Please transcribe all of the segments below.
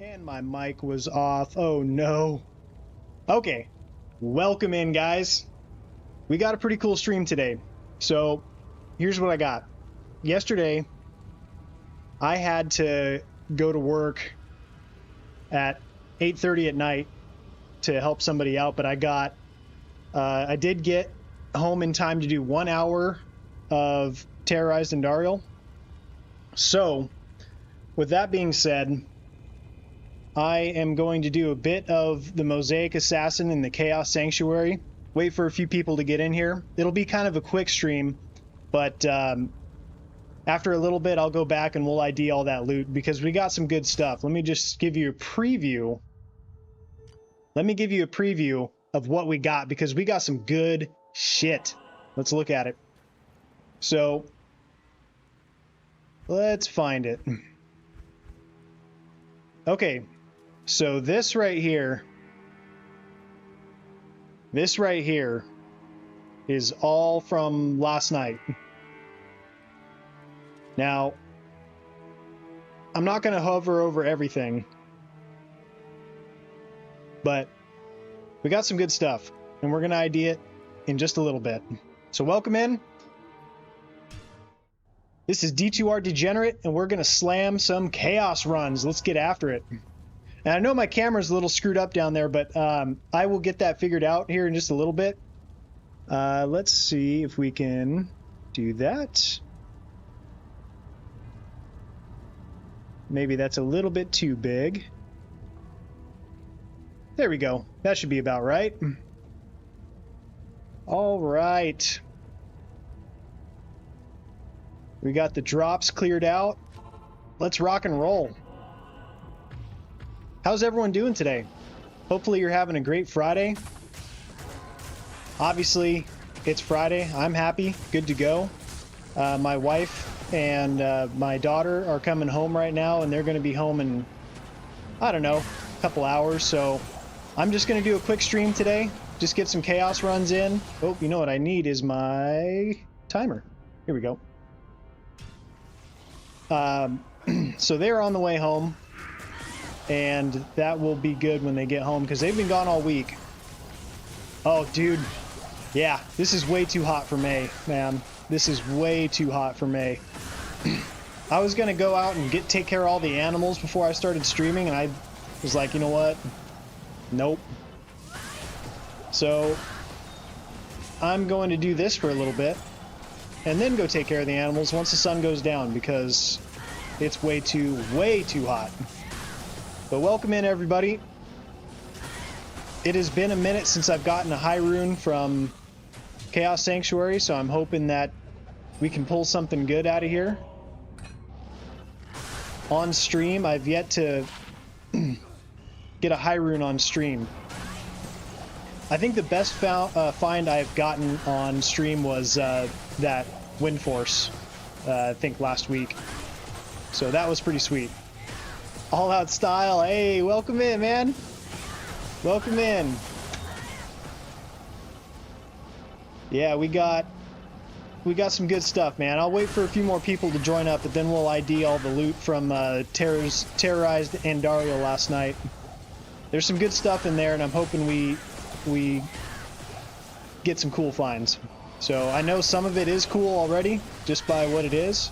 And my mic was off. Oh no. Okay. Welcome in, guys. We got a pretty cool stream today. So here's what I got. Yesterday, I had to go to work at 8:30 at night to help somebody out, but I did get home in time to do 1 hour of Terrorized Andariel. So with that being said, I am going to do a bit of the Mosaic Assassin in the Chaos Sanctuary. Wait for a few people to get in here. It'll be kind of a quick stream, but after a little bit, I'll go back and we'll ID all that loot because we got some good stuff. Let me just give you a preview. Let me give you a preview of what we got because we got some good shit. Let's look at it. So let's find it. Okay. So this right here is all from last night. Now, I'm not going to hover over everything, but we got some good stuff, and we're going to ID it in just a little bit. So welcome in. This is D2R Degenerate, and we're going to slam some chaos runs. Let's get after it. And I know my camera's a little screwed up down there, but I will get that figured out here in just a little bit. Let's see if we can do that. Maybe that's a little bit too big. There we go. That should be about right. All right. We got the drops cleared out. Let's rock and roll. How's everyone doing today? Hopefully you're having a great Friday. Obviously, it's Friday. I'm happy. Good to go. My wife and my daughter are coming home right now, and they're going to be home in, I don't know, a couple hours. So I'm just going to do a quick stream today. Just get some chaos runs in. Oh, you know what I need is my timer. Here we go. So they're on the way home. And that will be good when they get home because they've been gone all week. Oh, dude. Yeah, this is way too hot for May, man. This is way too hot for May. I was going to go out and take care of all the animals before I started streaming, and I was like, you know what? Nope. So I'm going to do this for a little bit and then go take care of the animals once the sun goes down because it's way too hot. But welcome in, everybody. It has been a minute since I've gotten a high rune from Chaos Sanctuary, so I'm hoping that we can pull something good out of here. On stream, I've yet to get a high rune on stream. I think the best find I've gotten on stream was that Wind Force, I think last week. So that was pretty sweet. All Out Style, hey, welcome in, man. Welcome in. Yeah, we got some good stuff, man. I'll wait for a few more people to join up, but then we'll ID all the loot from Terrorized Andariel last night. There's some good stuff in there, and I'm hoping we get some cool finds. So I know some of it is cool already, just by what it is,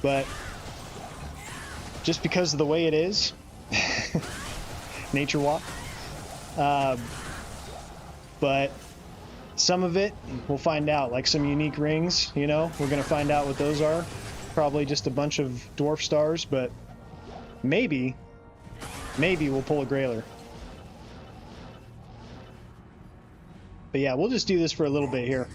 but just because of the way it is. Nature walk. But some of it we'll find out, like some unique rings, you know, we're gonna find out what those are. Probably just a bunch of dwarf stars, but maybe we'll pull a grailer. But yeah, we'll just do this for a little bit here.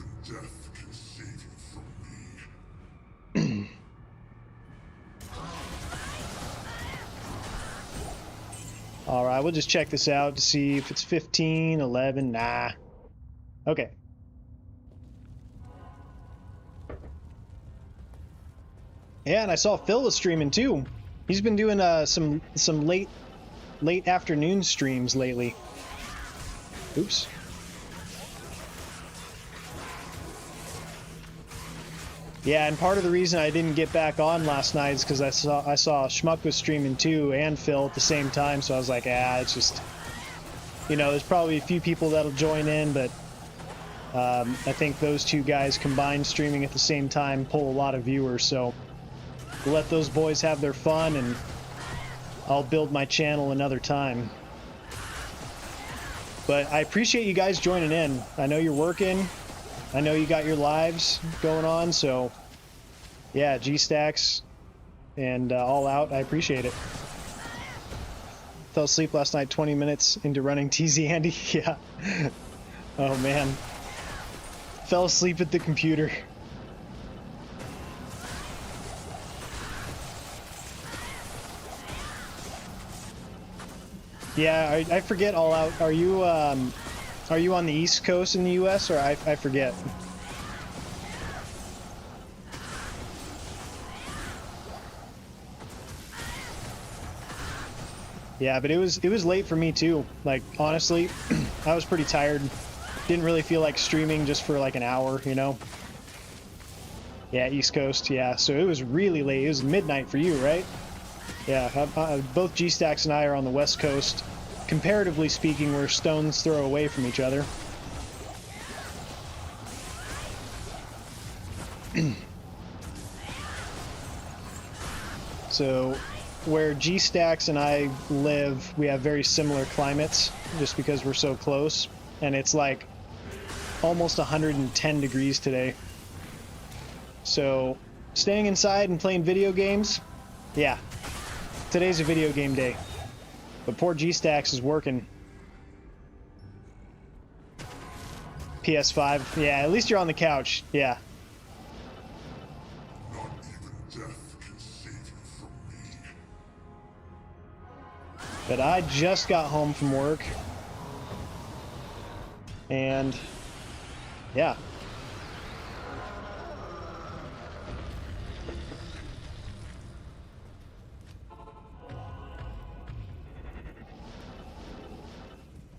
Alright, we'll just check this out to see if it's 15, 11, nah. Okay. Yeah, and I saw Phil was streaming too. He's been doing some late afternoon streams lately. Oops. Yeah, and part of the reason I didn't get back on last night is because I saw Schmuck was streaming too, and Phil at the same time, so I was like, it's just, you know, there's probably a few people that'll join in, but I think those two guys combined streaming at the same time pull a lot of viewers, so we'll let those boys have their fun, and I'll build my channel another time. But I appreciate you guys joining in. I know you're working. I know you got your lives going on, so yeah, G-Stacks and All Out, I appreciate it. Fell asleep last night 20 minutes into running TZ Andy. Yeah. Oh man. Fell asleep at the computer. Yeah, I forget All Out. Are you on the East Coast in the US, or I forget? Yeah, but it was late for me too. Like honestly, I was pretty tired. Didn't really feel like streaming just for like an hour, you know? Yeah, East Coast, yeah. So it was really late. It was midnight for you, right? Yeah, both G-Stacks and I are on the West Coast. Comparatively speaking, we're stone's throw away from each other. So, where G-Stacks and I live, we have very similar climates, just because we're so close. And it's like almost 110 degrees today. So, staying inside and playing video games, yeah. Today's a video game day. But poor G-Stacks is working. PS5, yeah, at least you're on the couch, yeah. Not even death can save you from me. But I just got home from work. And, yeah.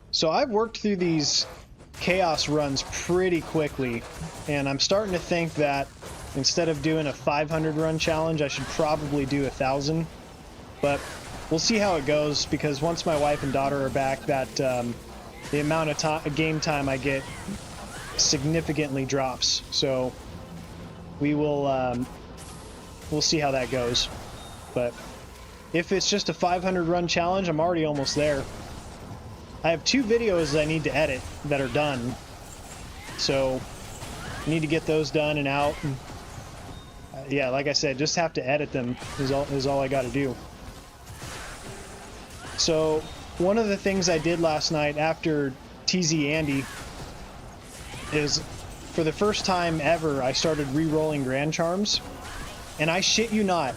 So I've worked through these chaos runs pretty quickly, and I'm starting to think that instead of doing a 500 run challenge, I should probably do 1,000. But we'll see how it goes, because once my wife and daughter are back, that the amount of game time I get significantly drops. So we will we'll see how that goes. But if it's just a 500 run challenge, I'm already almost there. I have 2 videos I need to edit that are done, so I need to get those done and out. Yeah, like I said, just have to edit them is all I got to do. So one of the things I did last night after TZ Andy is, for the first time ever, I started re-rolling Grand Charms, and I shit you not,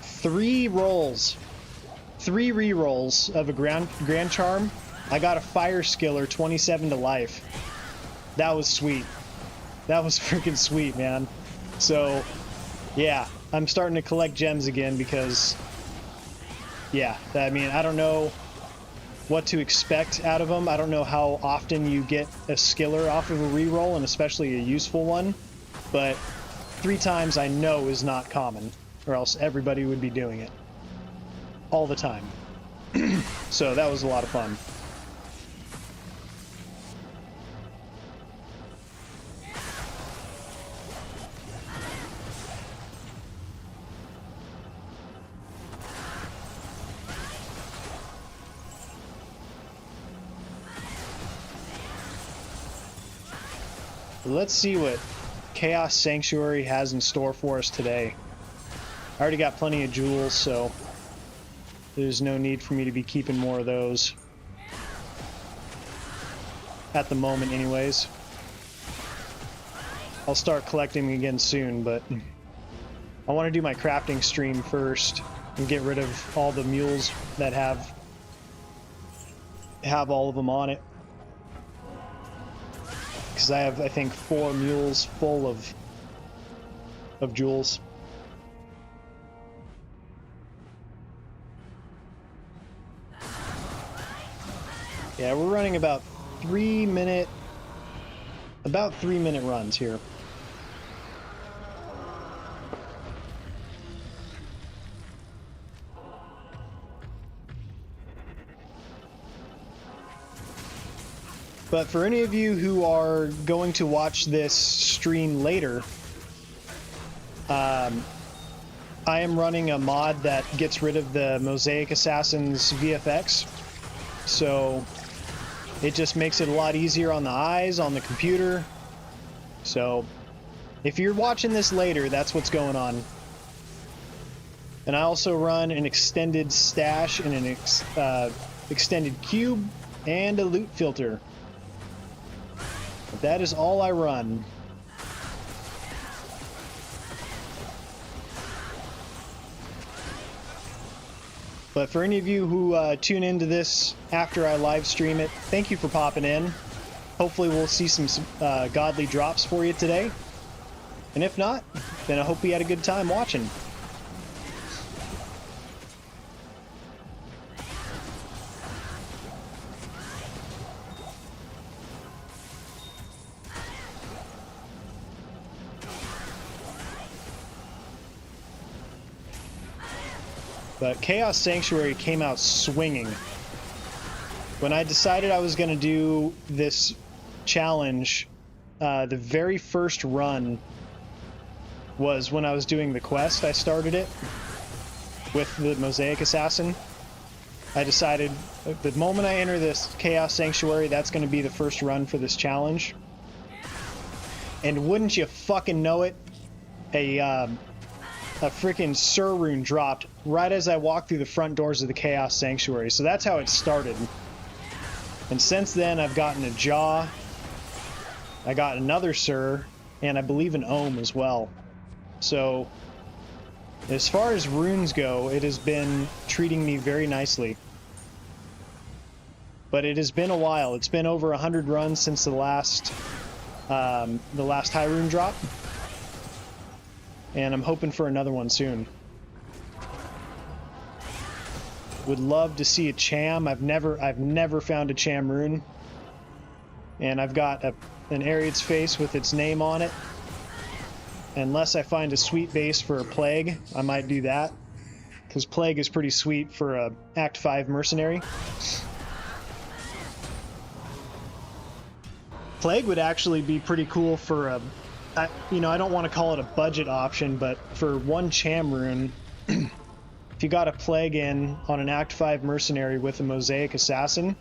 3 rolls. 3 re-rolls of a Grand Charm, I got a Fire Skiller 27 to life. That was sweet. That was freaking sweet, man. So, yeah, I'm starting to collect gems again because, yeah, I mean, I don't know what to expect out of them. I don't know how often you get a Skiller off of a re-roll, and especially a useful one, but 3 times I know is not common, or else everybody would be doing it all the time. So that was a lot of fun. Let's see what Chaos Sanctuary has in store for us today. I already got plenty of jewels, so there's no need for me to be keeping more of those. At the moment, anyways. I'll start collecting again soon, but I want to do my crafting stream first and get rid of all the mules that have all of them on it. Because I have, I think, 4 mules full of jewels. Yeah, we're running about 3 minute runs here. But for any of you who are going to watch this stream later, I am running a mod that gets rid of the Mosaic Assassin's VFX. So it just makes it a lot easier on the eyes, on the computer. So if you're watching this later, that's what's going on. And I also run an extended stash and an extended cube and a loot filter. But that is all I run. But for any of you who tune into this after I live stream it, thank you for popping in. Hopefully we'll see some godly drops for you today. And if not, then I hope you had a good time watching. But Chaos Sanctuary came out swinging. When I decided I was going to do this challenge, the very first run was when I was doing the quest. I started it with the Mosaic Assassin. I decided the moment I enter this Chaos Sanctuary, that's going to be the first run for this challenge. And wouldn't you fucking know it, a freaking Sur rune dropped right as I walked through the front doors of the Chaos Sanctuary. So that's how it started. And since then, I've gotten a Jaw, I got another Sur, and I believe an Ohm as well. So as far as runes go, it has been treating me very nicely. But it has been a while. It's been over 100 runs since the last high rune drop. And I'm hoping for another one soon. Would love to see a Cham. I've never found a Cham rune. And I've got an Ariad's face with its name on it. Unless I find a sweet base for a Plague, I might do that. Because Plague is pretty sweet for a Act 5 mercenary. Plague would actually be pretty cool for a... I don't want to call it a budget option, but for one Cham rune, if you got a Plague in on an Act 5 mercenary with a Mosaic Assassin,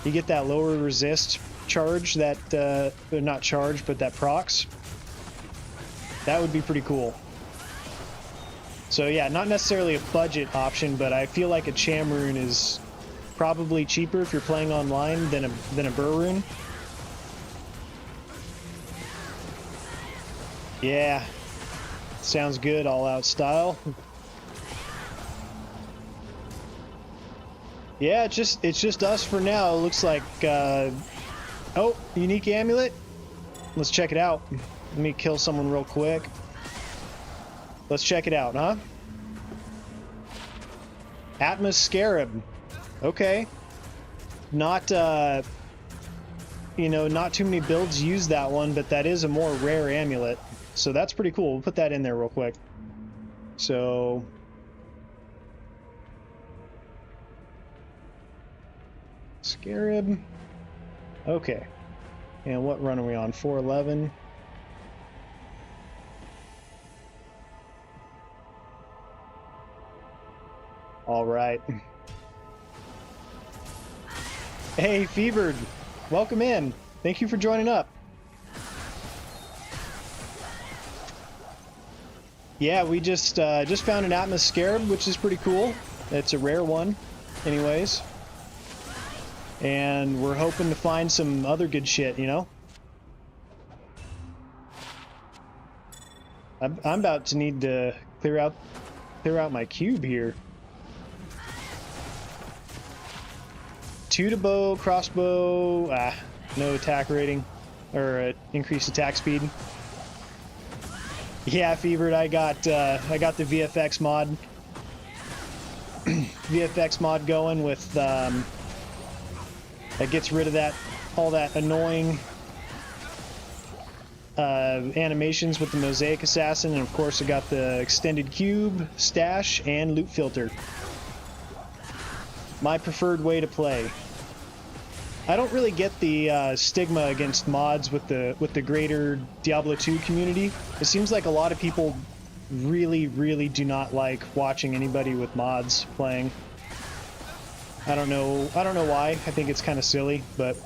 you get that lower resist charge that, not charge, but that procs. That would be pretty cool. So yeah, not necessarily a budget option, but I feel like a Cham rune is probably cheaper if you're playing online than a Burr rune. Yeah, sounds good, all out style. Yeah, it's just us for now. It looks like, oh, unique amulet. Let's check it out. Let me kill someone real quick. Let's check it out, huh? Atmos Scarab. Okay. Not, not too many builds use that one, but that is a more rare amulet. So that's pretty cool. We'll put that in there real quick. So... Scarab. Okay. And what run are we on? 411. All right. Hey, Fevered. Welcome in. Thank you for joining up. Yeah, we just found an Atmos Scarab, which is pretty cool. It's a rare one, anyways. And we're hoping to find some other good shit, you know? I'm about to need to clear out my cube here. 2 to bow, crossbow, no attack rating, or increased attack speed. Yeah, Fevered, I got the VFX mod. VFX mod going with that gets rid of all that annoying animations with the Mosaic Assassin, and of course I got the extended cube, stash, and loot filter. My preferred way to play. I don't really get the stigma against mods with the greater Diablo 2 community. It seems like a lot of people really do not like watching anybody with mods playing. I don't know why. I think it's kind of silly, but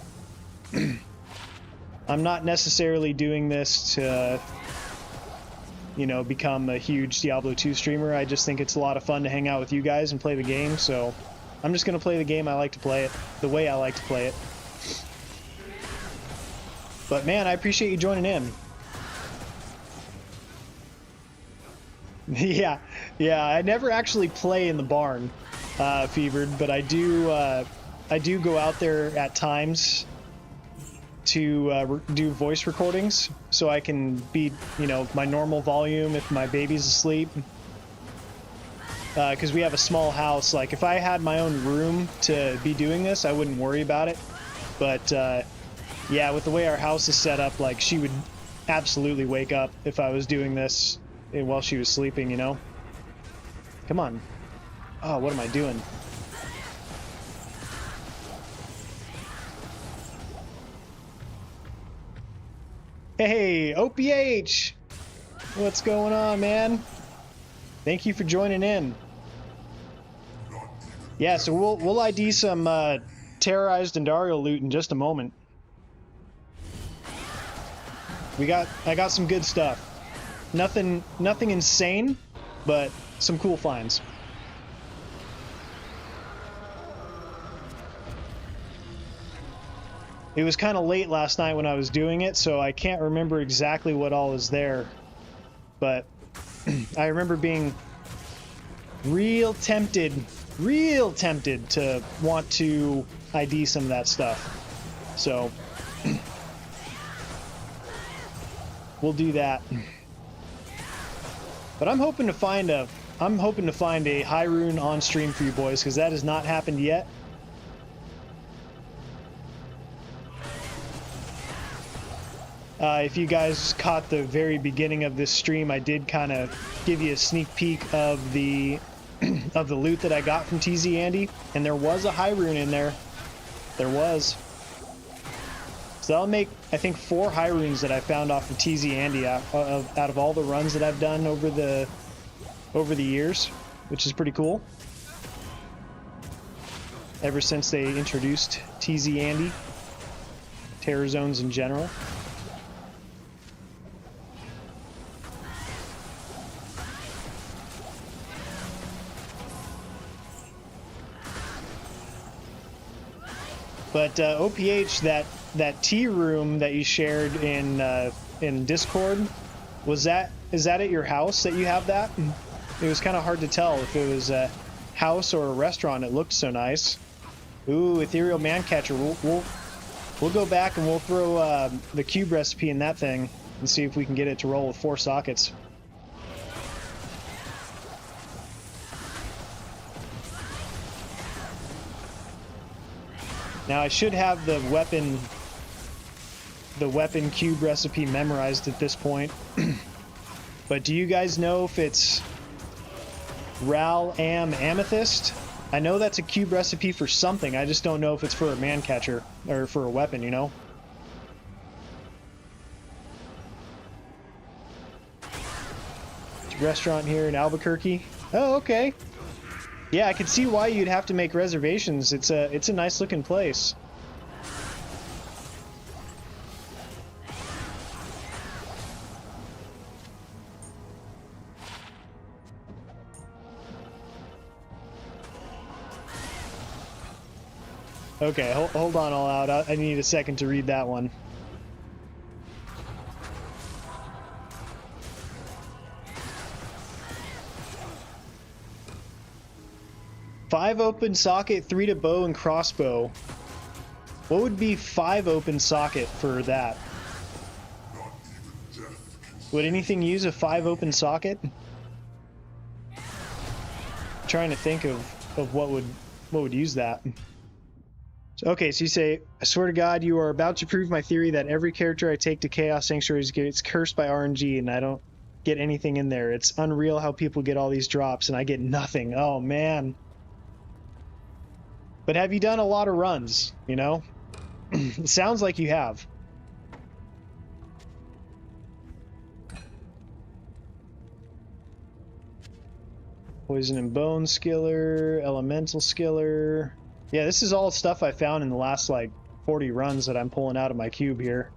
I'm not necessarily doing this to, you know, become a huge Diablo 2 streamer. I just think it's a lot of fun to hang out with you guys and play the game, so I'm just gonna play the game I like to play it, the way I like to play it. But man, I appreciate you joining in. Yeah, I never actually play in the barn, Fevered, but I do go out there at times to do voice recordings, so I can be, you know, my normal volume if my baby's asleep. Because we have a small house. Like, if I had my own room to be doing this, I wouldn't worry about it. But yeah, with the way our house is set up, like, she would absolutely wake up if I was doing this while she was sleeping, you know? Come on. Oh, what am I doing? Hey, OPH! What's going on, man? Thank you for joining in. Yeah, so we'll ID some terrorized Andariel loot in just a moment. I got some good stuff. Nothing insane, but some cool finds. It was kind of late last night when I was doing it, so I can't remember exactly what all is there. But I remember being real tempted to want to ID some of that stuff. So we'll do that. But I'm hoping to find a high rune on stream for you boys, because that has not happened yet. If you guys caught the very beginning of this stream, I did kind of give you a sneak peek of the of the loot that I got from TZ Andy, and there was a high rune in there. There was. So that'll make, I think, 4 high runes that I found off of TZ Andy out of all the runs that I've done over the years, which is pretty cool. Ever since they introduced TZ Andy, Terror Zones in general. But OPH, that tea room that you shared in Discord, is that at your house that you have that? It was kind of hard to tell if it was a house or a restaurant. It looked so nice. Ooh, ethereal man catcher. We'll go back and we'll throw the cube recipe in that thing and see if we can get it to roll with 4 sockets. Now I should have the weapon cube recipe memorized at this point. But do you guys know if it's Ral Am Amethyst? I know that's a cube recipe for something. I just don't know if it's for a man catcher or for a weapon, you know? Restaurant here in Albuquerque. Oh, okay. Yeah, I could see why you'd have to make reservations. It's a nice looking place. Okay, hold on all out. I need a second to read that one. Five open socket, 3 to bow and crossbow. What would be 5 open socket for that? Would anything use a 5 open socket? I'm trying to think of what would use that. Okay, so you say, I swear to God, you are about to prove my theory that every character I take to Chaos Sanctuaries gets cursed by RNG, and I don't get anything in there. It's unreal how people get all these drops, and I get nothing. Oh, man. But have you done a lot of runs, you know? It sounds like you have. Poison and Bone Skiller, Elemental Skiller. Yeah, this is all stuff I found in the last, like, 40 runs that I'm pulling out of my cube here.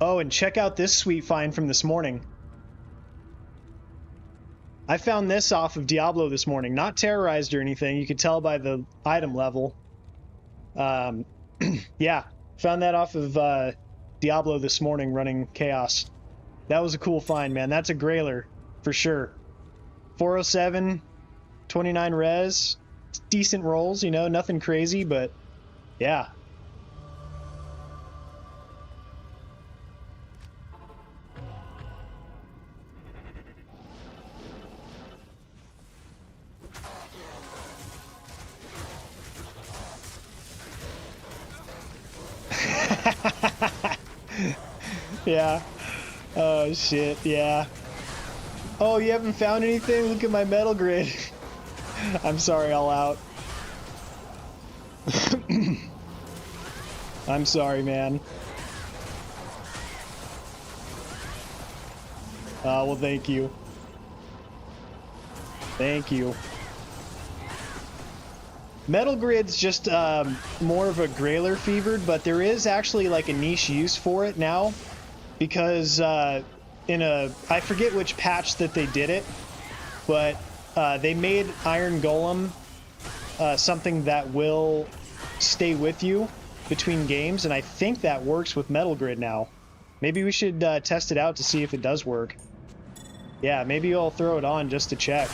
Oh, and check out this sweet find from this morning. I found this off of Diablo this morning. Not terrorized or anything. You could tell by the item level. Yeah, found that off of Diablo this morning running Chaos. That was a cool find, man. That's a grailer for sure. 407, 29 res. Decent rolls, you know, nothing crazy, but yeah. Yeah. Oh shit, yeah. Oh, you haven't found anything? Look at my metal grid. I'm sorry, all out. I'm sorry, man. Well, thank you. Thank you. Metal Grid's just more of a grailer fevered, but there is actually like a niche use for it now, because in a, I forget which patch that they did it, but they made Iron Golem something that will stay with you between games, and I think that works with Metal Grid now. Maybe we should test it out to see if it does work. Yeah, maybe I'll throw it on just to check.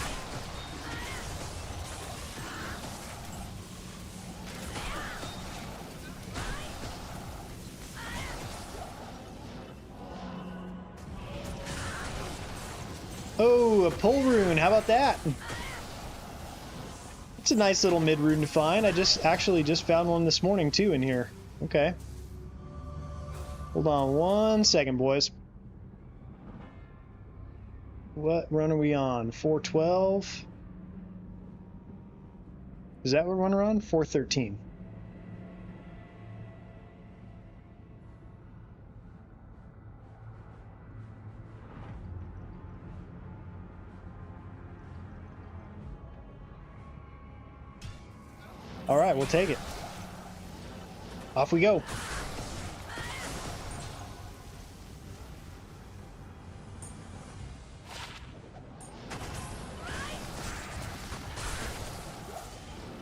Oh, a pull rune. How about that? It's a nice little mid rune to find. I actually just found one this morning too in here. Okay. Hold on 1 second, boys. What run are we on? 412? Is that what run we're on? 413. All right, we'll take it. Off we go.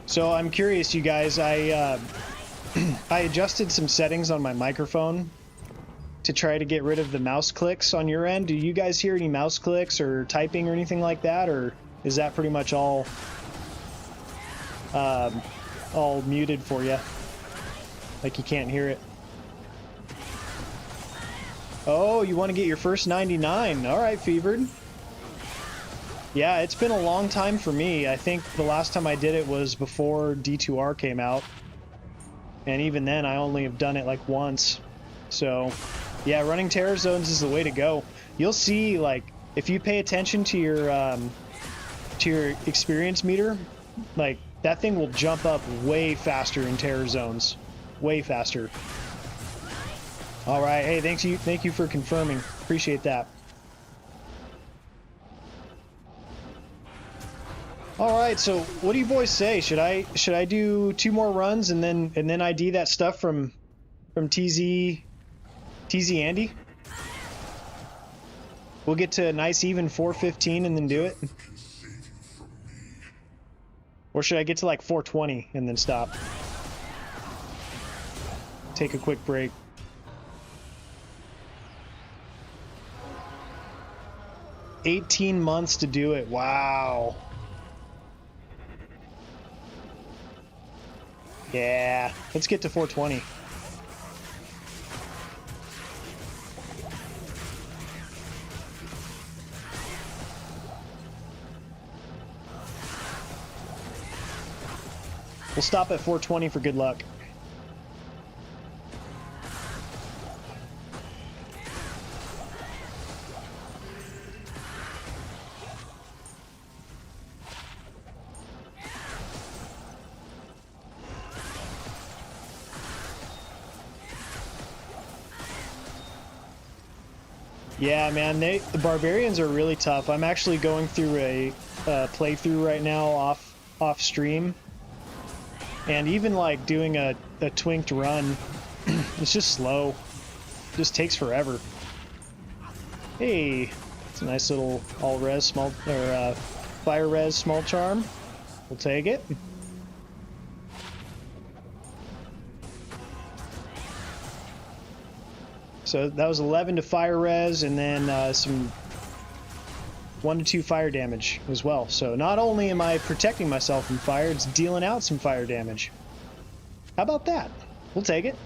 So I'm curious, you guys. I adjusted some settings on my microphone to try to get rid of the mouse clicks on your end. Do you guys hear any mouse clicks or typing or anything like that, or is that pretty much all muted for you? Like you can't hear it. Oh, you want to get your first 99. All right, Fevered. Yeah, it's been a long time for me. I think the last time I did it was before D2R came out. And even then, I only have done it like once. So, yeah, running Terror Zones is the way to go. You'll see, like, if you pay attention to your experience meter, like, that thing will jump up way faster in Terror Zones. Way faster. All right, hey, thank you for confirming. Appreciate that. All right, so what do you boys say? Should I do 2 more runs and then ID that stuff from TZ Andy? We'll get to a nice even 415 and then do it. Or should I get to like 420 and then stop? Take a quick break. $18 months to do it. Wow. Yeah, let's get to 420. We'll stop at 420 for good luck. Yeah, man, the barbarians are really tough. I'm actually going through a playthrough right now off stream, and even like doing a twinked run, it's just slow. It just takes forever. Hey, it's a nice little all res small or fire res small charm. We'll take it. So that was 11 to fire res, and then some 1 to 2 fire damage as well. So not only am I protecting myself from fire, it's dealing out some fire damage. How about that? We'll take it.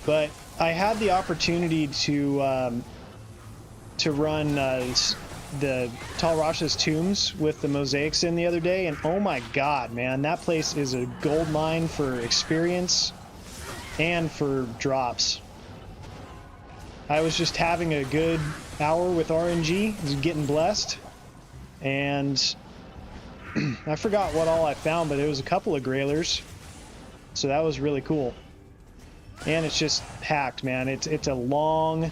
But I had the opportunity to run the Tal Rasha's tombs with the mosaics in the other day, and oh my god, man, that place is a gold mine for experience and for drops. I was just having a good hour with RNG, was getting blessed, and I forgot what all I found, but it was a couple of grailers, so that was really cool. And it's just packed, man. It's a long,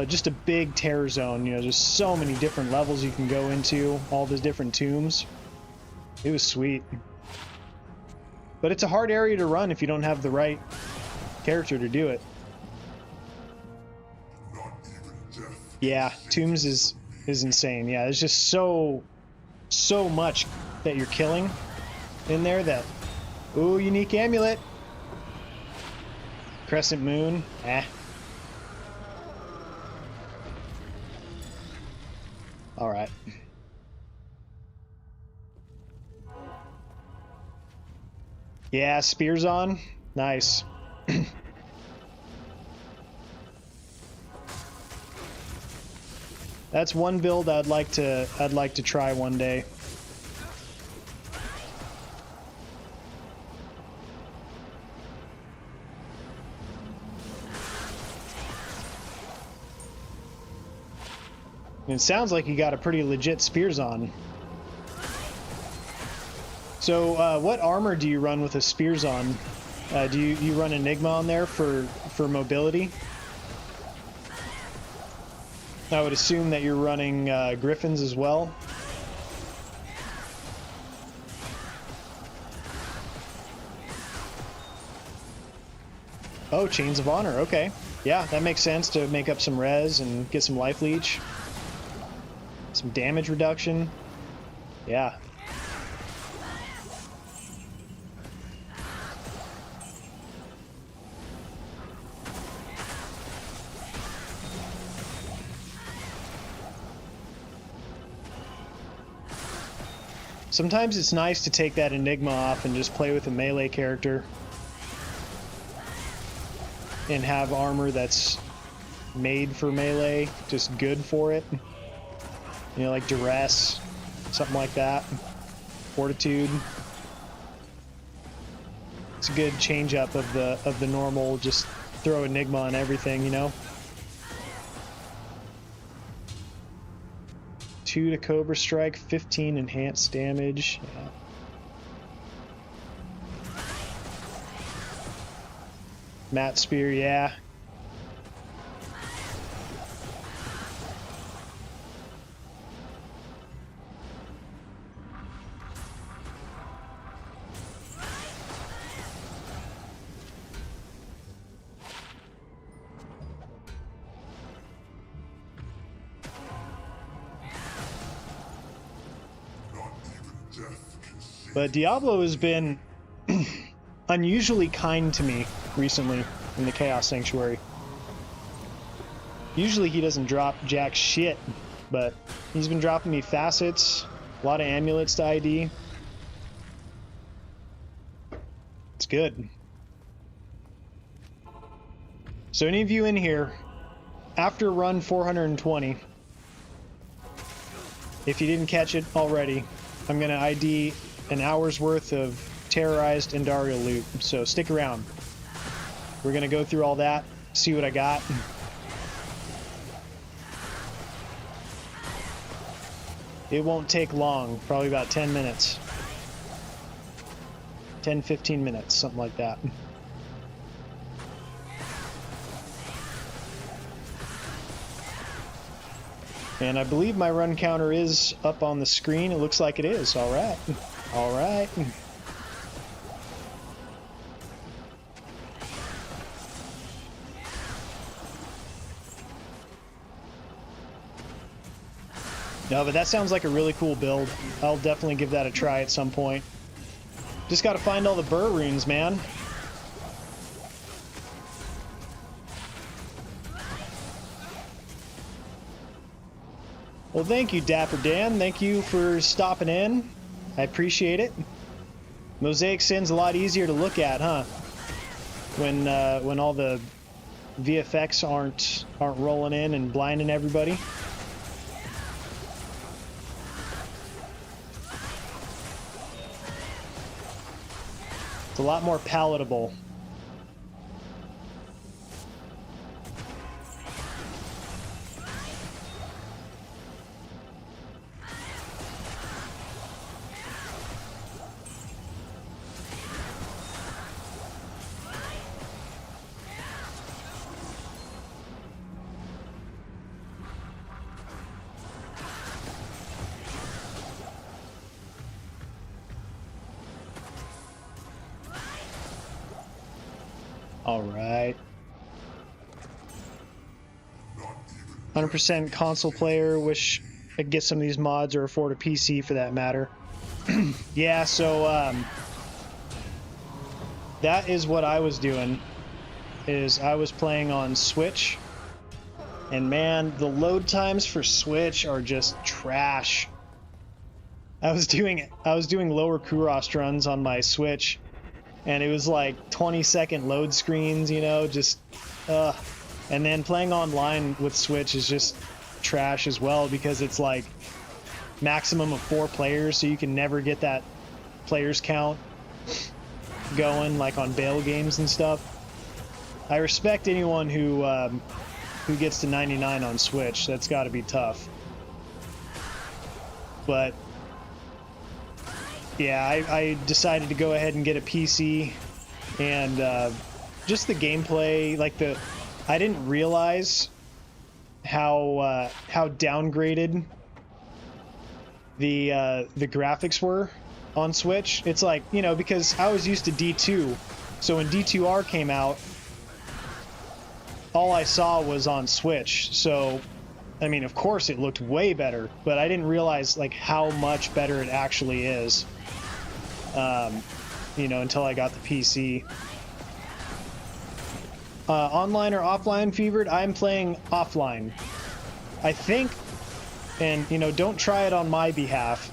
just a big terror zone. You know, there's so many different levels you can go into, all the different tombs. It was sweet. But it's a hard area to run if you don't have the right character to do it. Yeah, tombs is insane. Yeah, there's just so much that you're killing in there that... Ooh, unique amulet. Crescent moon. Eh. Alright. Yeah, spears on. Nice. That's one build I'd like to try one day. It sounds like you got a pretty legit spears on. So, what armor do you run with a spears on? Do you run Enigma on there for mobility? I would assume that you're running Griffins as well. Oh, Chains of Honor, okay. Yeah, that makes sense to make up some res and get some life leech. Some damage reduction. Yeah. Sometimes it's nice to take that Enigma off and just play with a melee character and have armor that's made for melee, just good for it. You know, like duress, something like that. Fortitude. It's a good change up of the normal, just throw Enigma on everything, you know? 2 to Cobra Strike, 15 enhanced damage. Yeah. Mat Spear, yeah. But Diablo has been unusually kind to me recently in the Chaos Sanctuary. Usually he doesn't drop jack shit, but he's been dropping me facets, a lot of amulets to ID. It's good. So any of you in here, after run 420, if you didn't catch it already, I'm going to ID an hour's worth of terrorized Endario loot, so stick around. We're going to go through all that, see what I got. It won't take long, probably about 10 minutes. 10-15 minutes, something like that. And I believe my run counter is up on the screen. It looks like it is. All right. All right. No, but that sounds like a really cool build. I'll definitely give that a try at some point. Just got to find all the burr runes, man. Well, thank you, Dapper Dan. Thank you for stopping in. I appreciate it. Mosaic Sin's a lot easier to look at, huh? When all the VFX aren't rolling in and blinding everybody. It's a lot more palatable. All right. 100% console player. Wish I could get some of these mods or afford a PC for that matter. Yeah, so that is what I was doing. Is I was playing on Switch, and man, the load times for Switch are just trash. I was doing lower Kurost runs on my Switch, and it was like 20-second load screens, you know, just and then playing online with Switch is just trash as well, because it's like maximum of 4 players, so you can never get that players count going like on bail games and stuff. I respect anyone who gets to 99 on Switch. That's got to be tough. But yeah, I decided to go ahead and get a PC, and just the gameplay, like I didn't realize how downgraded the graphics were on Switch. It's like, you know, because I was used to D2, so when D2R came out, all I saw was on Switch. So, I mean, of course it looked way better, but I didn't realize like how much better it actually is. You know, until I got the PC. Online or offline fevered? I'm playing offline. I think, and you know, don't try it on my behalf,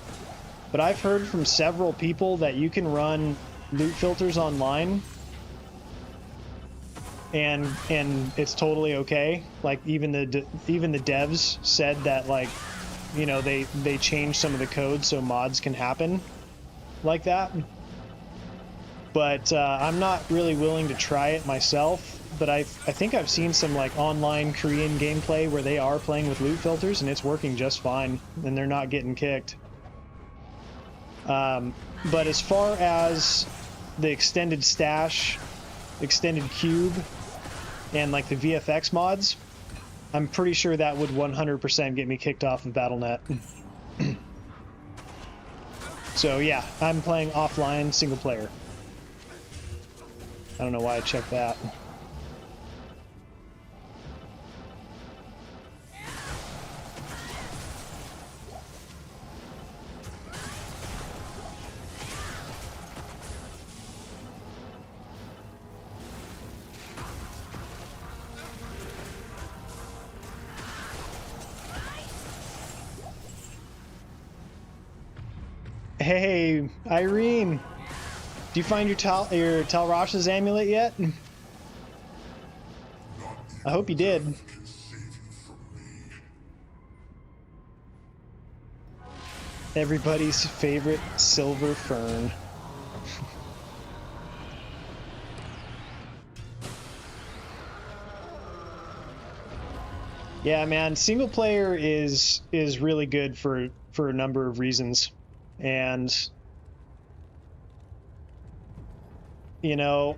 but I've heard from several people that you can run loot filters online, and it's totally okay. Like even the devs said that, like, you know, they changed some of the code so mods can happen like that. But I'm not really willing to try it myself. But I think I've seen some like online Korean gameplay where they are playing with loot filters, and it's working just fine, and they're not getting kicked. But as far as the extended stash, extended cube, and like the VFX mods, I'm pretty sure that would 100% get me kicked off of Battle.net. So yeah, I'm playing offline single player. I don't know why I checked that. Hey, Irene, do you find your Tal Rasha's amulet yet? I hope you did. Everybody's favorite silver fern. Yeah, man, single player is really good for a number of reasons. And you know,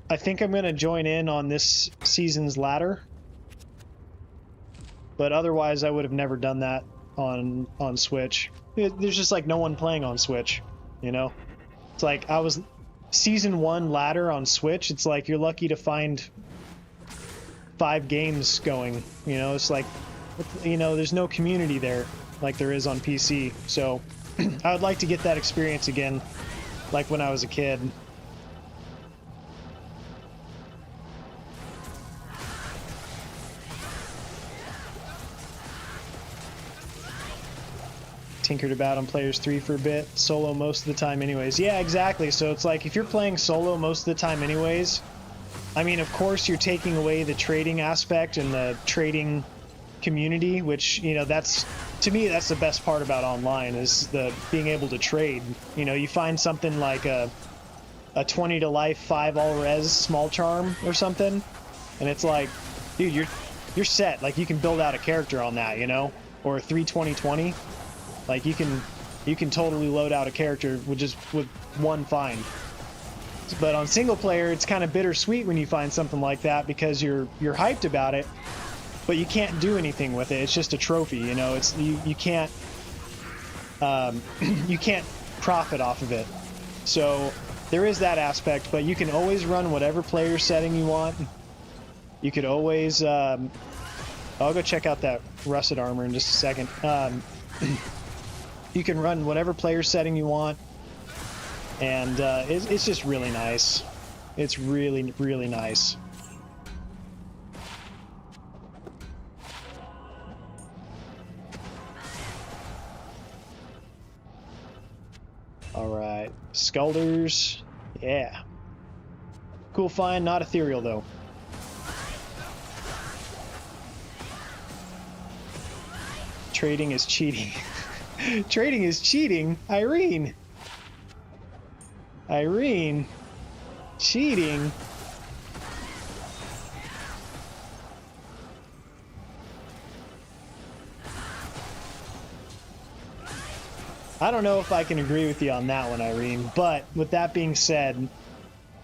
I think I'm going to join in on this season's ladder. But otherwise, I would have never done that on Switch. There's just like no one playing on Switch, you know? It's like I was season 1 ladder on Switch. It's like you're lucky to find 5 games going, you know? It's like, you know, there's no community there like there is on PC. So I would like to get that experience again, like when I was a kid. Tinkered about on Players 3 for a bit, solo most of the time anyways. Yeah, exactly. So it's like if you're playing solo most of the time anyways, I mean, of course you're taking away the trading aspect and the trading community, which, you know, that's, to me, that's the best part about online, is the being able to trade. You know, you find something like a 20 to life 5 all res small charm or something, and it's like, dude, you're set. Like, you can build out a character on that, you know, or a 3/20/20. Like, you can totally load out a character with one find. But on single player, it's kind of bittersweet when you find something like that, because you're hyped about it, but you can't do anything with it. It's just a trophy, you know. It's you can't you can't profit off of it. So there is that aspect, but you can always run whatever player setting you want. You could always I'll go check out that rusted armor in just a second. You can run whatever player setting you want, and it's just really nice. It's really, really nice. Alright, Skulders, yeah. Cool find, not ethereal though. Trading is cheating. Trading is cheating? Irene! Irene! Cheating? I don't know if I can agree with you on that one, Irene, but with that being said,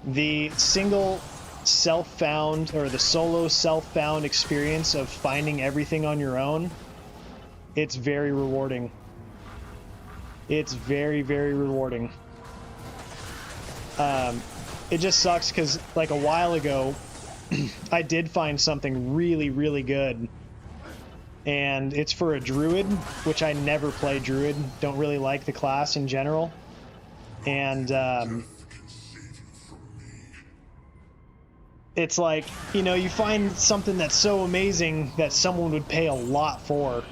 the single self-found, or the solo self-found experience of finding everything on your own, it's very rewarding. It's very, very rewarding. It just sucks because, like, a while ago, I did find something really, really good. And it's for a druid, which I never play druid. Don't really like the class in general. And it's like, you know, you find something that's so amazing that someone would pay a lot for,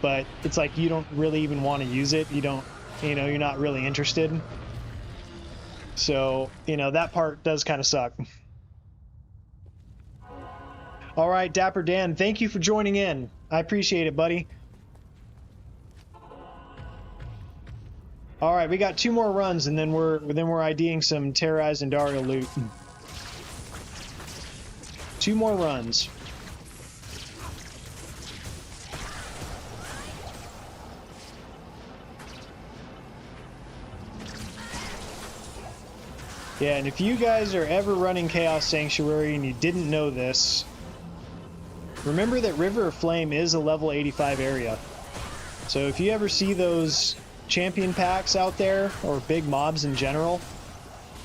but it's like you don't really even want to use it. You don't, you know, you're not really interested. So, you know, that part does kind of suck. All right, Dapper Dan, thank you for joining in. I appreciate it, buddy. All right, we got 2 more runs, and then we're IDing some Terrorized Andariel loot. 2 more runs. Yeah, and if you guys are ever running Chaos Sanctuary and you didn't know this, remember that River of Flame is a level 85 area. So if you ever see those champion packs out there, or big mobs in general,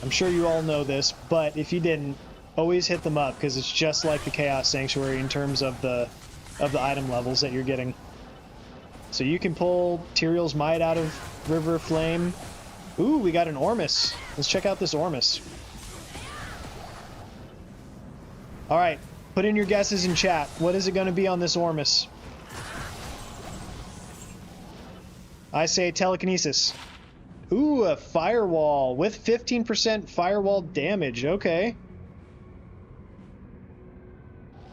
I'm sure you all know this, but if you didn't, always hit them up, because it's just like the Chaos Sanctuary in terms of the item levels that you're getting. So you can pull Tyrael's Might out of River of Flame. Ooh, we got an Ormus. Let's check out this Ormus. Alright, put in your guesses in chat. What is it going to be on this Ormus? I say telekinesis. Ooh, a firewall with 15% firewall damage. Okay.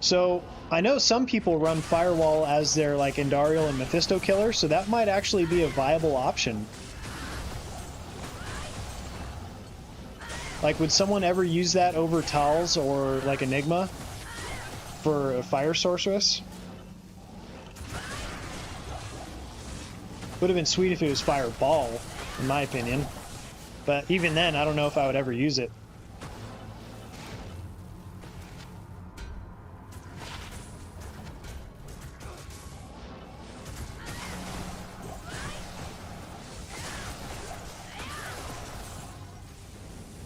So, I know some people run firewall as their, like, Andariel and Mephisto killer, so that might actually be a viable option. Like, would someone ever use that over Tal's or, like, Enigma for a fire sorceress? Would have been sweet if it was Fireball, in my opinion. But even then, I don't know if I would ever use it.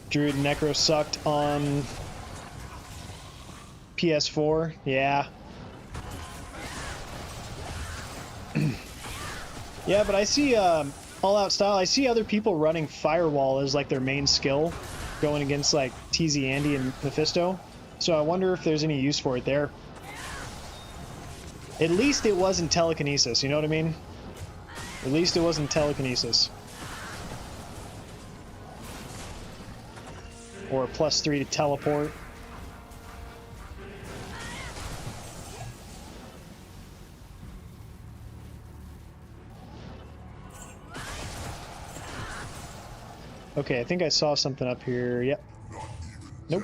Druid Necro sucked on PS4. Yeah. Yeah, but I see All Out Style. I see other people running Firewall as like their main skill, going against like TZ Andy and Mephisto. So I wonder if there's any use for it there. At least it wasn't telekinesis, you know what I mean? At least it wasn't telekinesis. Or +3 to teleport. Okay, I think I saw something up here. Yep. Nope.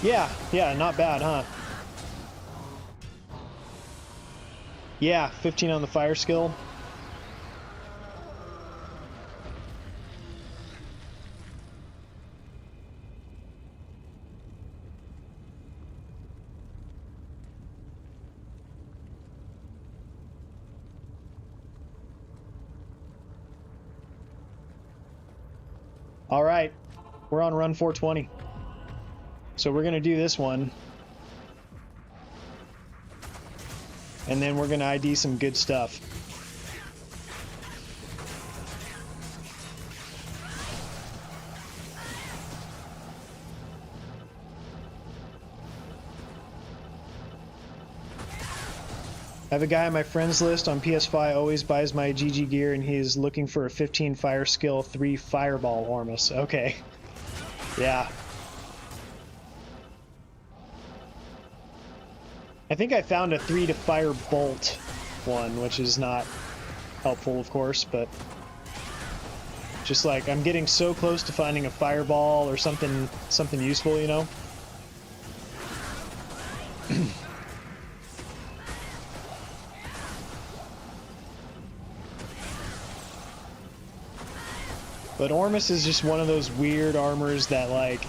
Yeah, not bad, huh? Yeah, 15 on the fire skill. All right, we're on run 420. So we're gonna do this one. And then we're gonna ID some good stuff. I have a guy on my friends list on PS5, always buys my GG gear, and he is looking for a 15 fire skill, 3 fireball Ormus. Okay. Yeah. I think I found a 3 to fire bolt one, which is not helpful, of course, but just like I'm getting so close to finding a fireball or something useful, you know? But Ormus is just one of those weird armors that, like,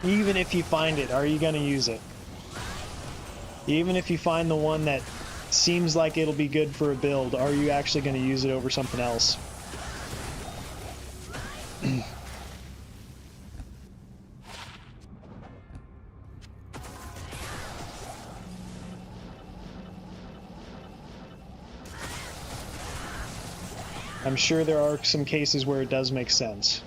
even if you find it, are you gonna use it? Even if you find the one that seems like it'll be good for a build, are you actually gonna use it over something else? I'm sure there are some cases where it does make sense.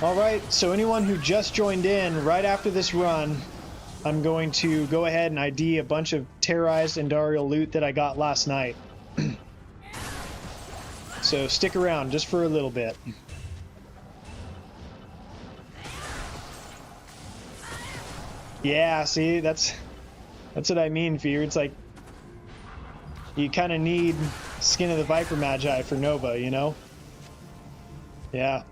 Alright, so anyone who just joined in, right after this run, I'm going to go ahead and ID a bunch of terrorized Andariel loot that I got last night. So stick around just for a little bit. Yeah, see, that's what I mean, Fear. It's like you kind of need Skin of the Viper Magi for Nova, you know? Yeah.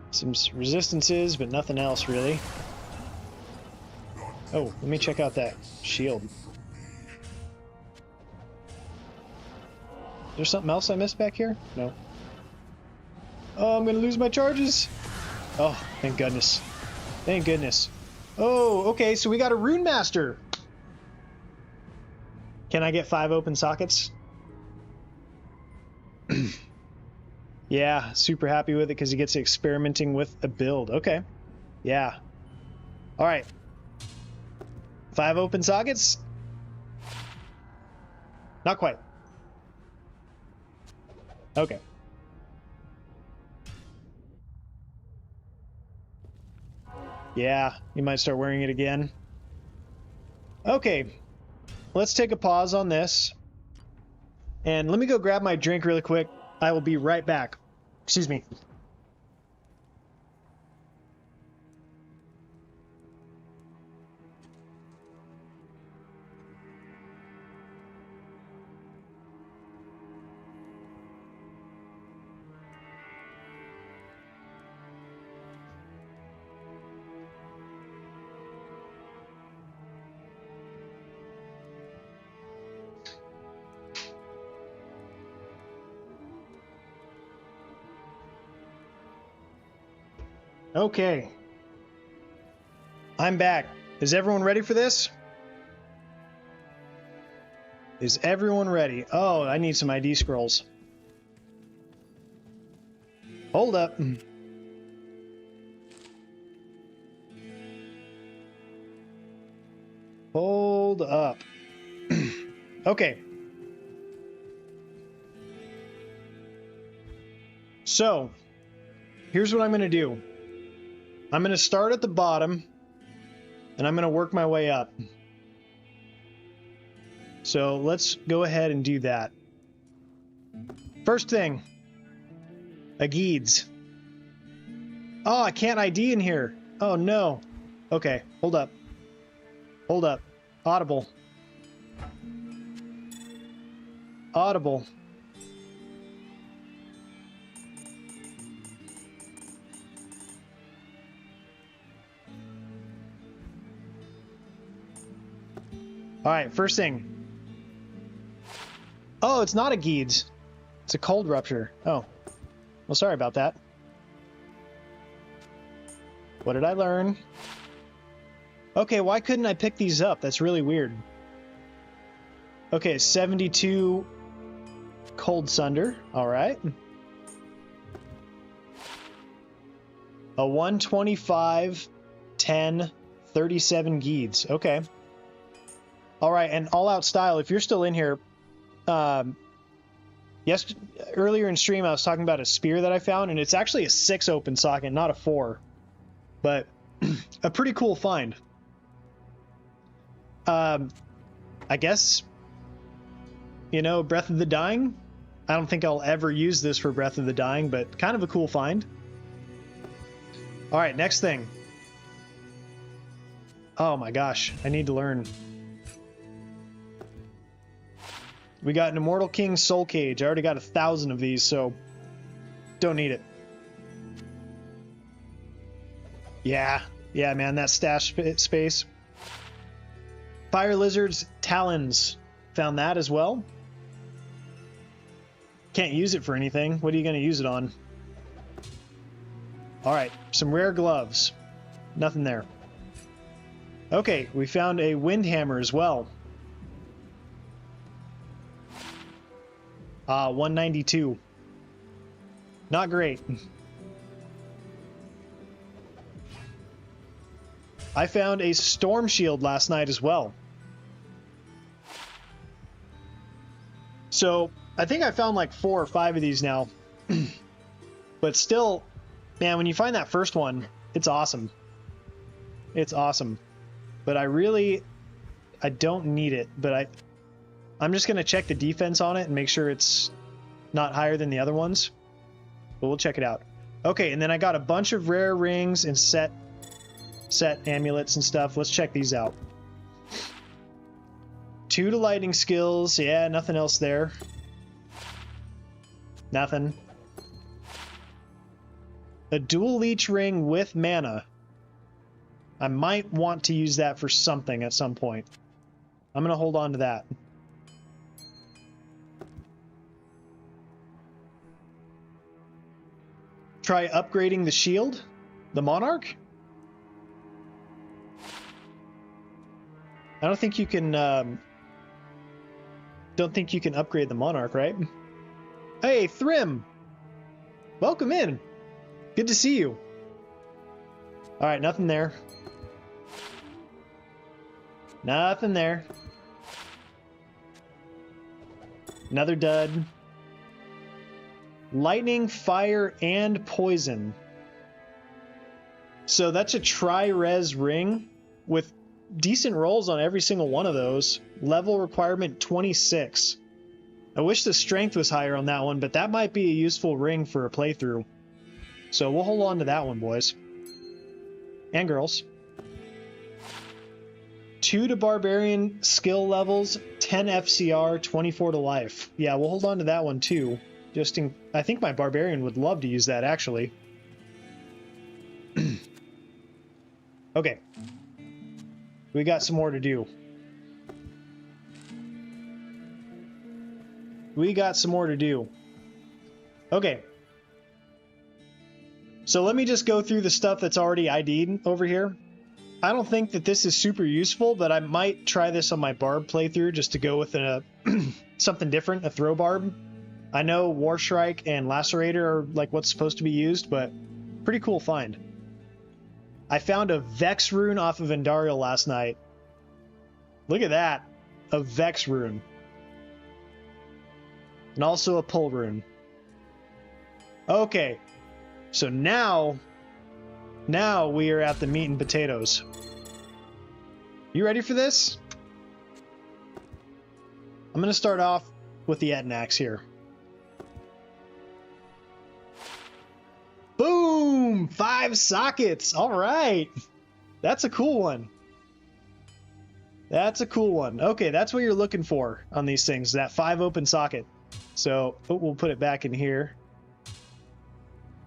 Some resistances, but nothing else really. Oh, let me check out that shield. Is there something else I missed back here? No. Oh, I'm gonna lose my charges. Oh, thank goodness. Thank goodness. Oh, okay, so we got a Rune Master. Can I get 5 open sockets? Yeah, super happy with it because he gets experimenting with a build. Okay. Yeah. All right. 5 open sockets? Not quite. Okay. Yeah, you might start wearing it again. Okay. Let's take a pause on this. And let me go grab my drink really quick. I will be right back. Excuse me. Okay. I'm back. Is everyone ready for this? Is everyone ready? Oh, I need some ID scrolls. Hold up. Hold up. Okay. So, here's what I'm going to do. I'm going to start at the bottom, and I'm going to work my way up. So, let's go ahead and do that. First thing. A Geeds. Oh, I can't ID in here. Oh, no. Okay, hold up. Hold up. Audible. Audible. Alright, first thing. Oh, it's not a Geeds. It's a cold rupture. Oh. Well, sorry about that. What did I learn? Okay, why couldn't I pick these up? That's really weird. Okay, 72 Cold Sunder. Alright. A 125, 10, 37 Geeds. Okay. Alright, and All Out Style, if you're still in here, earlier in stream I was talking about a spear that I found, and it's actually a 6 open socket, not a 4. But a pretty cool find. I guess, you know, Breath of the Dying. I don't think I'll ever use this for Breath of the Dying, but kind of a cool find. Alright, next thing. Oh my gosh, I need to learn. We got an Immortal King Soul Cage. I already got 1,000 of these, so don't need it. Yeah, man, that stash space. Fire Lizard's Talons. Found that as well. Can't use it for anything. What are you going to use it on? Alright, some rare gloves. Nothing there. Okay, we found a Windhammer as well. 192. Not great. I found a Storm Shield last night as well. So, I think I found like 4 or 5 of these now. But still, man, when you find that first one, it's awesome. It's awesome. But I don't need it, but I'm just going to check the defense on it and make sure it's not higher than the other ones. But we'll check it out. Okay, and then I got a bunch of rare rings and set amulets and stuff. Let's check these out. 2 to lightning skills. Yeah, nothing else there. Nothing. A dual leech ring with mana. I might want to use that for something at some point. I'm going to hold on to that. Try upgrading the shield? The Monarch? I don't think you can upgrade the Monarch, right? Hey, Thrim! Welcome in. Good to see you. Alright, nothing there. Nothing there. Another dud. Lightning, fire, and poison. So that's a tri-res ring with decent rolls on every single one of those. Level requirement 26. I wish the strength was higher on that one, but that might be a useful ring for a playthrough. So we'll hold on to that one, boys. And girls. 2 to barbarian skill levels, 10 FCR, 24 to life. Yeah, we'll hold on to that one too. I think my barbarian would love to use that, actually. Okay. We got some more to do. Okay. So let me just go through the stuff that's already ID'd over here. I don't think that this is super useful, but I might try this on my barb playthrough just to go with a something different, a throw barb. I know Warstrike and Lacerator are like what's supposed to be used, but pretty cool find. I found a Vex rune off of Endariel last night. Look at that. A Vex rune. And also a pull rune. Okay. So now we are at the meat and potatoes. You ready for this? I'm going to start off with the Etnax here. Boom! 5 sockets! Alright! That's a cool one. That's a cool one. Okay, that's what you're looking for on these things, that 5 open socket. So, we'll put it back in here.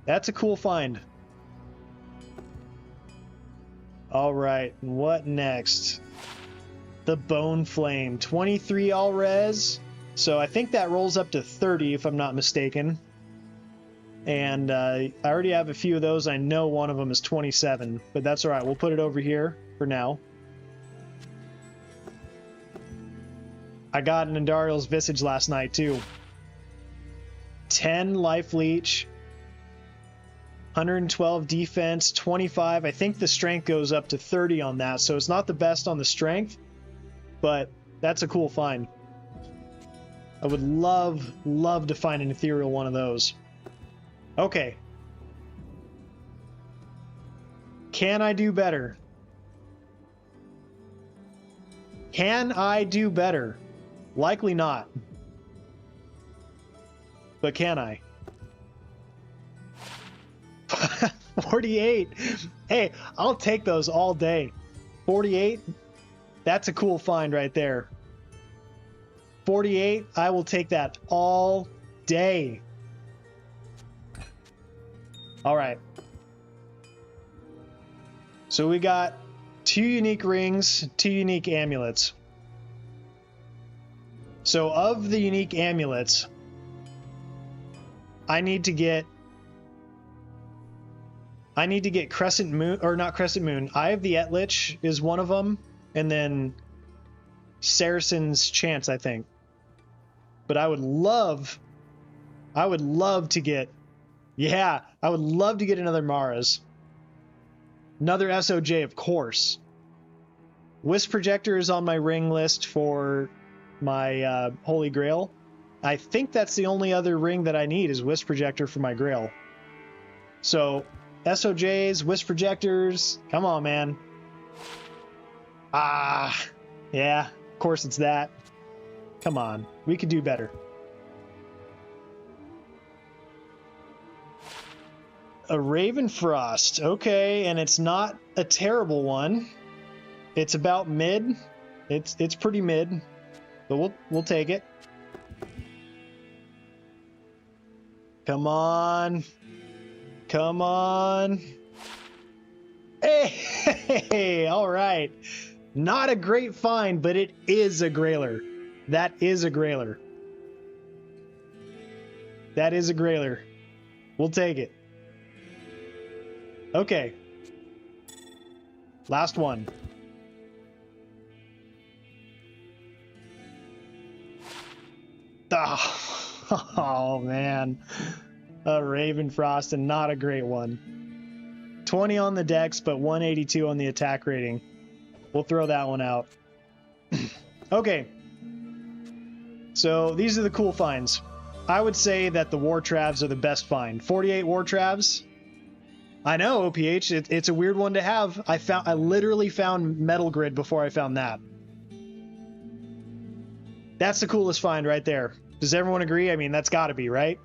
That's a cool find. Alright, what next? The Bone Flame. 23 all res. So I think that rolls up to 30 if I'm not mistaken. And I already have a few of those. I know one of them is 27, but that's alright. We'll put it over here for now. I got an Endariel's Visage last night too. 10 life leech. 112 defense, 25. I think the strength goes up to 30 on that, so it's not the best on the strength, but that's a cool find. I would love to find an ethereal one of those. Okay. Can I do better? Can I do better? Likely not. But can I? 48. Hey, I'll take those all day. 48. That's a cool find right there. 48. I will take that all day. All right. So we got 2 unique rings, 2 unique amulets. So of the unique amulets, I need to get Crescent Moon, or not Crescent Moon. Eye of the Etlich is one of them, and then Saracen's Chance, I think. But I would love to get, yeah, I would love to get another Mara's. Another SOJ, of course. Wisp Projector is on my ring list for my Holy Grail. I think that's the only other ring that I need is Wisp Projector for my Grail. So, SOJs, Wisp Projectors, come on, man. Ah, yeah, of course it's that. Come on, we could do better. A Ravenfrost, okay, and it's not a terrible one. It's about mid. It's pretty mid, but we'll take it. Come on. Come on. Hey, all right. Not a great find, but it is a Grailer. That is a Grailer. That is a Grailer. We'll take it. Okay. Last one. Oh man. A Ravenfrost, and not a great one. 20 on the dex, but 182 on the attack rating. We'll throw that one out. Okay. So these are the cool finds. I would say that the War Travs are the best find. 48 War Travs. I know, OPH. It's a weird one to have. I literally found Metal Grid before I found that. That's the coolest find right there. Does everyone agree? I mean, that's got to be, right?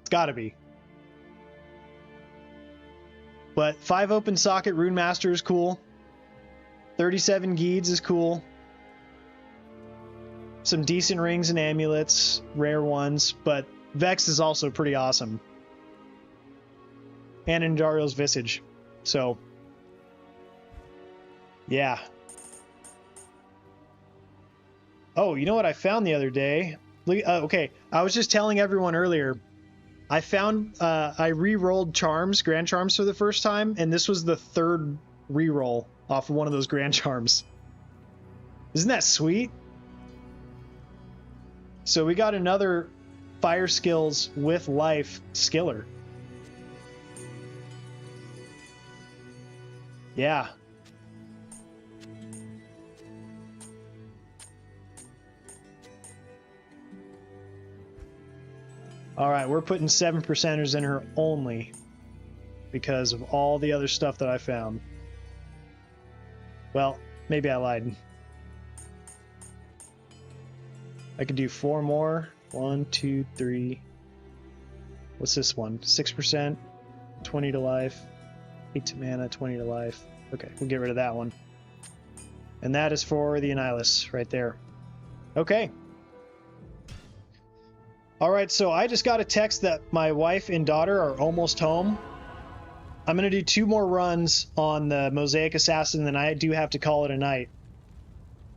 It's got to be. But 5 open socket Rune Master is cool. 37 Geeds is cool. Some decent rings and amulets, rare ones, but Vex is also pretty awesome. And Endariel's Visage. So, yeah. Oh, you know what I found the other day? Okay, I was just telling everyone earlier, I found I re-rolled charms, grand charms for the first time, and this was the third re-roll off of one of those grand charms. Isn't that sweet? So we got another fire skills with life skiller. Yeah. All right, we're putting 7%ers in her only because of all the other stuff that I found. Well, maybe I lied. I could do 4 more. 1, 2, 3. What's this one? 6%, 20 to life, 8 to mana, 20 to life. Okay, we'll get rid of that one. And that is for the Annihilus right there. Okay. All right, so I just got a text that my wife and daughter are almost home. I'm going to do 2 more runs on the Mosaic Assassin, then I do have to call it a night.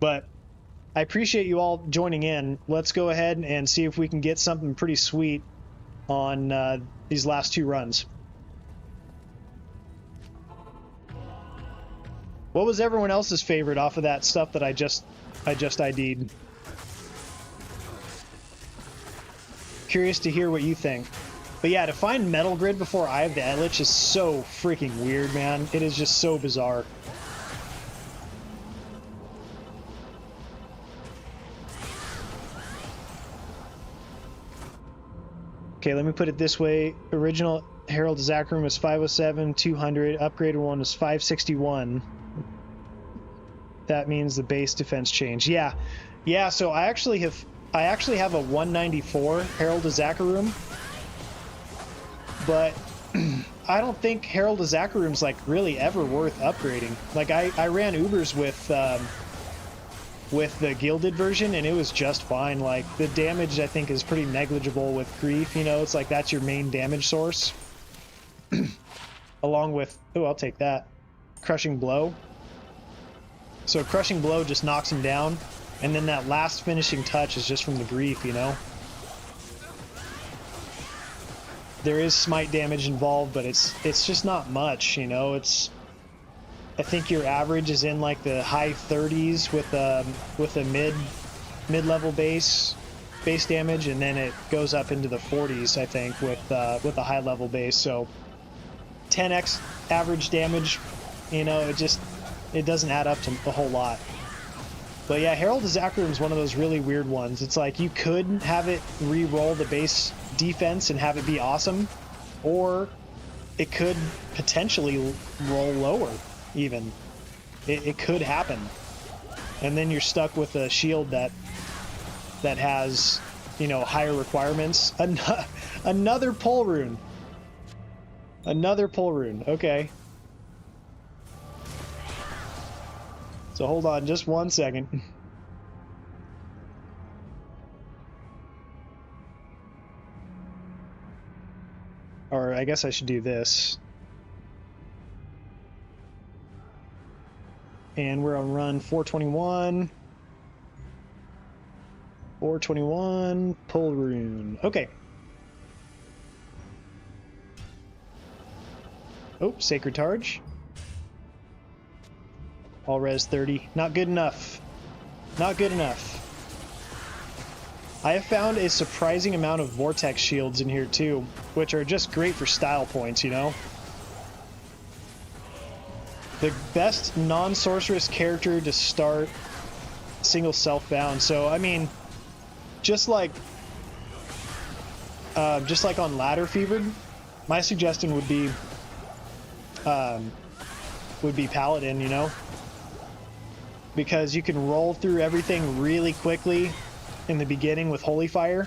But I appreciate you all joining in. Let's go ahead and see if we can get something pretty sweet on these last 2 runs. What was everyone else's favorite off of that stuff that I just ID'd? Curious to hear what you think. But yeah, to find Metal Grid before Eye of the Eldritch is so freaking weird, man. It is just so bizarre. Okay, let me put it this way. Original Herald of Zakarum was 507, 200. Upgraded one was 561. That means the base defense changed. Yeah. Yeah, so I actually have a 194 Herald of Zakarum. But I don't think Herald of Zakarum's like really ever worth upgrading. Like I ran Ubers with the gilded version and it was just fine. Like the damage I think is pretty negligible with Grief, you know, it's like that's your main damage source. Along with, oh, I'll take that, Crushing Blow. So Crushing Blow just knocks him down, and then that last finishing touch is just from the Grief, you know. There is smite damage involved, but it's just not much, you know. It's, I think your average is in like the high 30s with a mid-level base damage, and then it goes up into the 40s, I think, with a high level base. So 10x average damage, you know, it doesn't add up to a whole lot. But yeah, Herald of Zakarum is one of those really weird ones. It's like you could have it re-roll the base defense and have it be awesome, or it could potentially roll lower even. It could happen. And then you're stuck with a shield that has, you know, higher requirements. Another pull rune. Another pull rune. Okay. So hold on just 1 second. Or I guess I should do this. And we're on run 421. 421, pull rune. Okay. Oh, Sacred Targe. All res 30. Not good enough. Not good enough. I have found a surprising amount of Vortex shields in here too, which are just great for style points, you know? The best non-sorceress character to start single self-bound. So, I mean, just like on Ladder Fevered, my suggestion would be Paladin, you know? Because you can roll through everything really quickly in the beginning with Holy Fire,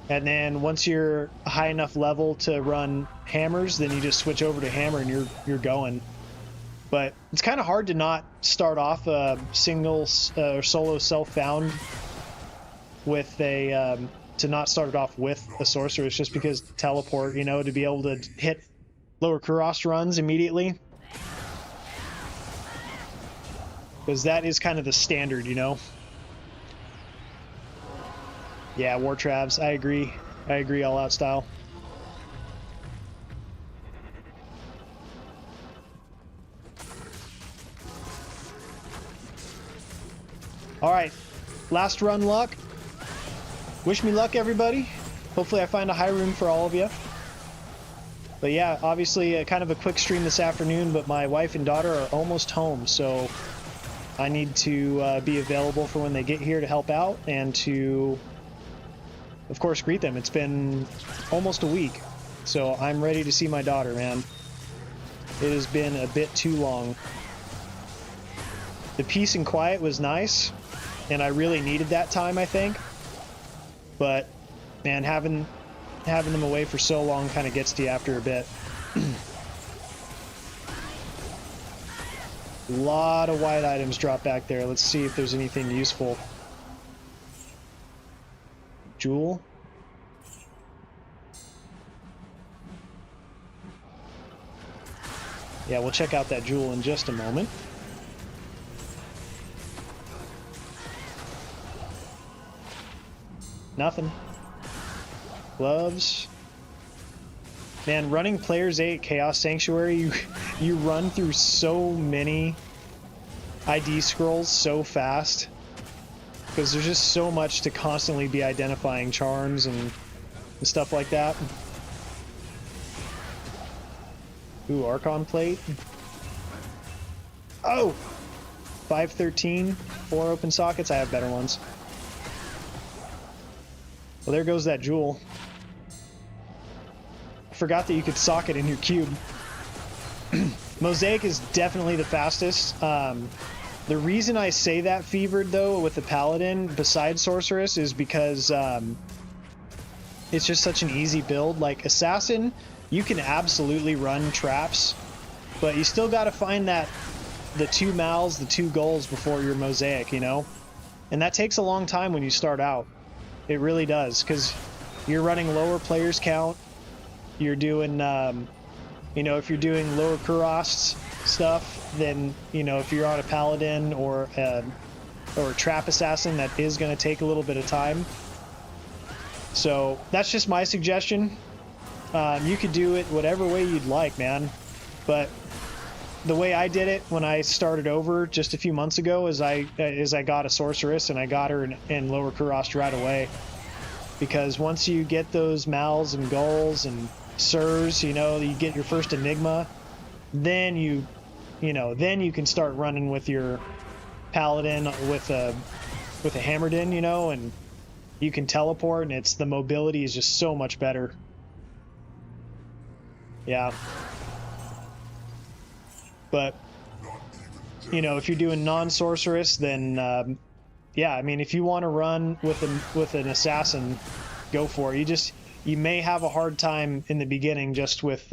and then once you're a high enough level to run hammers, then you just switch over to hammer and you're going. But it's kind of hard to not start off a single or solo self-bound with a to not start it off with a sorceress, just because teleport, you know, to be able to hit lower Kuros runs immediately. Because that is kind of the standard, you know? Yeah, War Travs, I agree. I agree, all out style. All right, last run luck. Wish me luck, everybody. Hopefully I find a high room for all of you. But yeah, obviously kind of a quick stream this afternoon, but my wife and daughter are almost home, so I need to be available for when they get here to help out and to, of course, greet them. It's been almost a week, so I'm ready to see my daughter, man. It has been a bit too long. The peace and quiet was nice, and I really needed that time, I think. But, man, having them away for so long kind of gets to you after a bit. A lot of white items drop back there. Let's see if there's anything useful. Jewel. Yeah, we'll check out that jewel in just a moment. Nothing. Gloves. Man, running Players 8 Chaos Sanctuary, you run through so many ID scrolls so fast. Because there's just so much to constantly be identifying charms and stuff like that. Ooh, Archon plate. Oh! 513, 4 open sockets. I have better ones. Well, there goes that jewel. I forgot that you could socket in your cube. Mosaic is definitely the fastest. The reason I say that, Fevered, though, with the Paladin, besides Sorceress, is because it's just such an easy build. Like, Assassin, you can absolutely run traps, but you still got to find the 2 mals, the 2 goals before your Mosaic, you know? And that takes a long time when you start out. It really does, because you're running lower players count. You're doing, you know, if you're doing lower Kurost stuff, then, you know, if you're on a Paladin or a Trap Assassin, that is going to take a little bit of time. So that's just my suggestion. You could do it whatever way you'd like, man. But the way I did it when I started over just a few months ago is I got a Sorceress, and I got her in lower Kurost right away. Because once you get those Mals and Gulls and Sirs, you know, you get your first Enigma, then you can start running with your Paladin with a Hammerdin, you know, and you can teleport, and the mobility is just so much better. Yeah. But, you know, if you're doing non-sorceress, then, yeah, I mean, if you want to run with an assassin, go for it. You may have a hard time in the beginning just with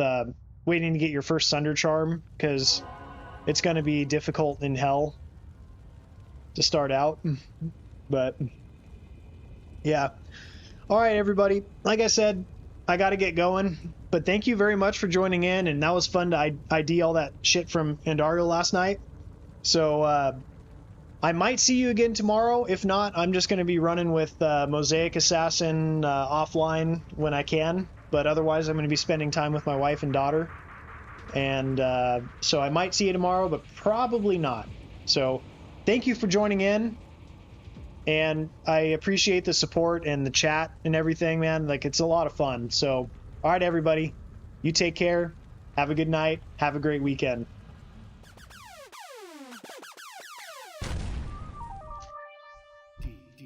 waiting to get your first Sunder Charm, because it's going to be difficult in hell to start out. But, yeah. All right, everybody. Like I said, I got to get going. But thank you very much for joining in, and that was fun to ID all that shit from Andario last night. So I might see you again tomorrow. If not, I'm just going to be running with Mosaic Assassin offline when I can. But otherwise, I'm going to be spending time with my wife and daughter. And so I might see you tomorrow, but probably not. So thank you for joining in. And I appreciate the support and the chat and everything, man. Like, it's a lot of fun. So, all right, everybody. You take care. Have a good night. Have a great weekend. Degenerate.